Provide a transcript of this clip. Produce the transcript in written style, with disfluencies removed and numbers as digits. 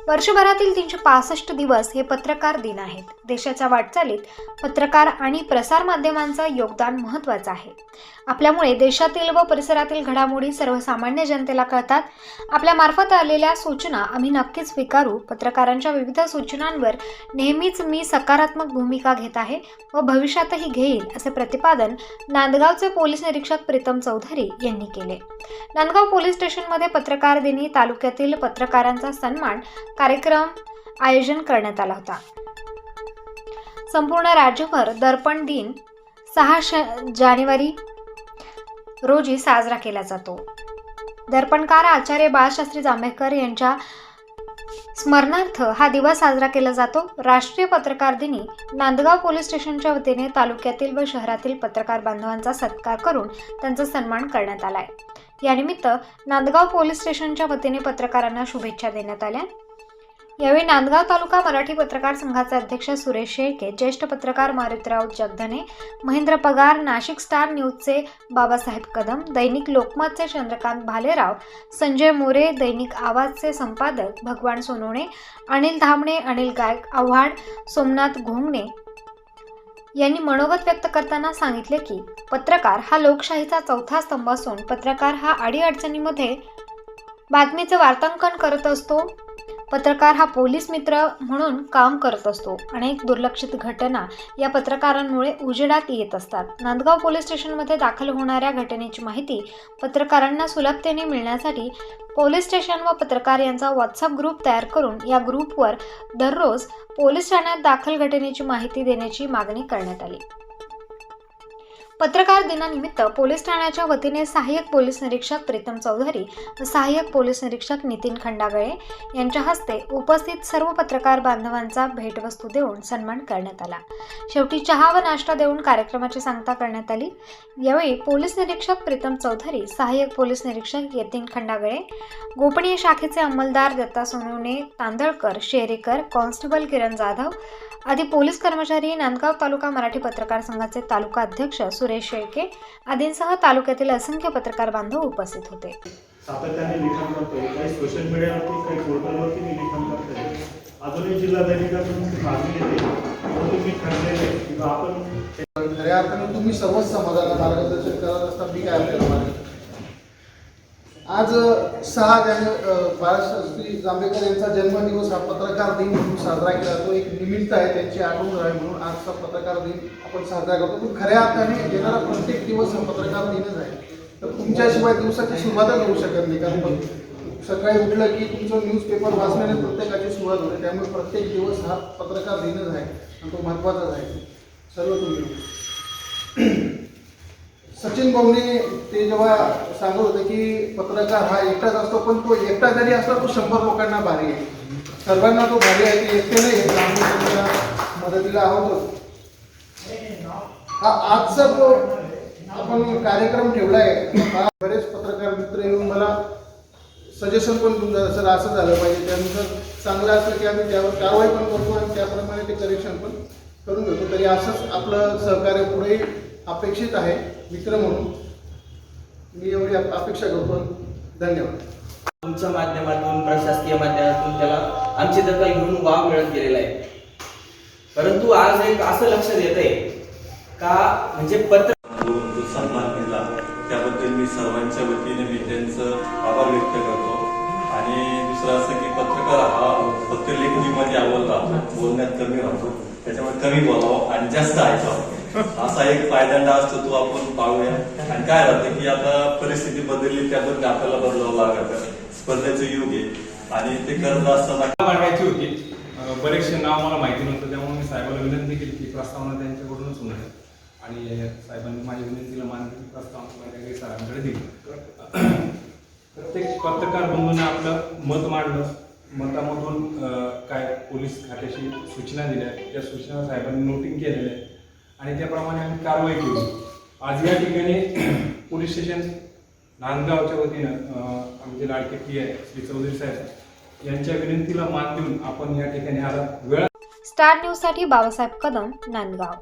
वर्षभरातील 365 दिवस हे पत्रकार दिन आहेत. देशाच्या वाटचालीत पत्रकार आणि प्रसार माध्यमांचं योगदान महत्त्वाचं आहे. आपल्यामुळे देशातील व परिसरातील घडामोडी सर्वसामान्य जनतेला कळतात. आपल्या मार्फत आलेल्या सूचना आम्ही नक्कीच स्वीकारू. पत्रकारांच्या विविध सूचनांवर नेहमीच मी सकारात्मक भूमिका घेत आहे व भविष्यातही घेईल, असे प्रतिपादन नांदगावचे पोलीस निरीक्षक प्रीतम चौधरी यांनी केले. नांदगाव पोलीस स्टेशनमध्ये पत्रकार दिनी तालुक्यातील पत्रकारांचा सन्मान कार्यक्रम आयोजन करण्यात आला होता. संपूर्ण राज्यभर दर्पण दिन 6 जानेवारी रोजी साजरा केला जातो. दर्पणकार आचार्य बाळशास्त्री जांभेकर यांच्या स्मरणार्थ हा दिवस साजरा केला जातो. राष्ट्रीय पत्रकार दिनी नांदगाव पोलीस स्टेशनच्या वतीने तालुक्यातील व शहरातील पत्रकार बांधवांचा सत्कार करून त्यांचा सन्मान करण्यात आला आहे. यानिमित्त नांदगाव पोलीस स्टेशनच्या वतीने पत्रकारांना शुभेच्छा देण्यात आल्या. यावेळी नांदगाव तालुका मराठी पत्रकार संघाचे अध्यक्ष सुरेश शेळके, ज्येष्ठ पत्रकार मारुतीराव जगधने, महेंद्र पगार, नाशिक स्टार न्यूजचे बाबासाहेब कदम, दैनिक लोकमतचे चंद्रकांत भालेराव, संजय मोरे, दैनिक आवाजचे संपादक भगवान सोनवणे, अनिल धामणे, अनिल गायक आव्हाड, सोमनाथ घोंगणे यांनी मनोगत व्यक्त करताना सांगितले की पत्रकार हा लोकशाहीचा चौथा स्तंभ असून पत्रकार हा अडीअडचणीमध्ये बातमीचे वार्तांकन करत असतो. पत्रकार हा पोलीस मित्र म्हणून काम करत असतो. अनेक दुर्लक्षित घटना या पत्रकारांमुळे उजेडात येत असतात. नांदगाव पोलीस स्टेशनमध्ये दाखल होणाऱ्या घटनेची माहिती पत्रकारांना सुलभतेने मिळण्यासाठी पोलीस स्टेशन व पत्रकार यांचा व्हॉट्सअप ग्रुप तयार करून या ग्रुपवर दररोज पोलीस ठाण्यात दाखल घटनेची माहिती देण्याची मागणी करण्यात आली. पत्रकार दिनानिमित्त पोलीस ठाण्याच्या वतीने सहाय्यक पोलीस निरीक्षक प्रीतम चौधरी व सहाय्यक पोलीस निरीक्षक नितीन खंडागळे यांच्या हस्ते उपस्थित सर्व पत्रकार बांधवांचा भेटवस्तू देऊन सन्मान करण्यात आला. शेवटी चहा व नाश्ता देऊन कार्यक्रमाची सांगता करण्यात आली. यावेळी पोलीस निरीक्षक प्रीतम चौधरी, सहाय्यक पोलीस निरीक्षक नितीन खंडागळे, गोपनीय शाखेचे अंमलदार दत्ता सोनवणे, तांदळकर, शेरेकर, कॉन्स्टेबल किरण जाधव आदी पोलीस कर्मचारी, नांदगाव तालुका मराठी पत्रकार संघाचे तालुका अध्यक्ष सुरेश शेळके आदींसह तालुक्यातील असंख्य पत्रकार बांधव उपस्थित होते. सातत्याने लिखाण करतोय, काही सोशल मीडियावरती, काही पोर्टलवरती मी लिखाण करतोय. अजूनही जिल्हा दैनिकातून मागणी येते, तुम्ही ठरलेले किंवा आपण खऱ्या अर्थाने तुम्ही सर्वच समाजाला मार्गदर्शन करत असता. मी काय आपल्याला आज 6 जानेवारी बाळशास्त्री जांभेकर यांचा जन्मदिवस हा पत्रकार दिन म्हणून साजरा केला जातो. एक निमित्त आहे त्यांची आठवण राहावी म्हणून आजचा पत्रकार दिन आपण साजरा करतो. पण खऱ्या अर्थाने येणारा प्रत्येक दिवस हा पत्रकार दिनच आहे. तर तुमच्याशिवाय दिवसाची सुरुवातच होऊ शकत नाही. कारण सकाळी उठलं की तुमचं न्यूजपेपर वाचण्याने प्रत्येकाची सुरुवात होते. त्यामुळे प्रत्येक दिवस हा पत्रकार दिनच आहे आणि तो महत्त्वाचाच आहे. सर्व तुम्ही सचिन गोमणे ते जेव्हा सांगत होते की पत्रकार हा एकटाच असतो, पण तो एकटा जरी असला तो 100 लोकांना भारी आहे. सर्वांना तो भारी आहे की एकटे नाही, आम्ही मदतीला आहोत. हा आजचा जो आपण कार्यक्रम ठेवला आहे, हा बरेच पत्रकार मित्र येऊन मला सजेशन पण देऊन जातात, सर असं झालं पाहिजे, त्यानुसार चांगलं असलं की आम्ही त्यावर कारवाई पण करतो आणि त्याप्रमाणे ते करेक्शन पण करून घेतो. तरी असंच आपलं सहकार्य पुढे अपेक्षित आहे. मित्र म्हणून मी एवढी अपेक्षा करतो. धन्यवाद. तुमच्या माध्यमातून, प्रशासकीय माध्यमातून त्याला आमची दखल घेऊन वाव मिळत गेलेला आहे. परंतु आज एक असं लक्षात येत आहे का म्हणजे सन्मान केला त्याबद्दल मी सर्वांच्या वतीने मी त्यांचं आभार व्यक्त करतो. आणि दुसरं असं की पत्रकार हा फक्त लेखणीमध्ये अव्वल राहतो, बोलण्यात कमी राहतो. त्याच्यामुळे कमी बोलावं आणि जास्त ऐकावं असा एक पायदंड असतो, तो आपण पाळूया. आणि काय राहतं की आता परिस्थिती बदलली, त्याबद्दल आपल्याला बदलावं लागतं. स्पर्धेचं युग आहे आणि ते करत असताना मांडायची होती. बरेचसे नाव मला माहिती नव्हतं, त्यामुळे मी साहेबांना विनंती केली की प्रस्तावना त्यांच्याकडूनच होणार आहे. आणि साहेबांनी माझ्या विनंतीला मान दिली, प्रस्तावना सरांकडे दिली. प्रत्येक पत्रकार बंधूंनी आपलं मत मांडलं. मतामधून काय पोलीस खात्याशी सूचना दिल्या, त्या सूचना साहेबांनी नोटिंग केलेल्या आहेत आणि त्याप्रमाणे आम्ही कारवाई केली. आज या ठिकाणी पोलीस स्टेशन नांदगावच्या वतीनं आमचे लाडके पी आय श्री चौधरी साहेब यांच्या विनंतीला मान देऊन आपण या ठिकाणी आला. वेळ स्टार न्यूजसाठी बाबासाहेब कदम, नांदगाव.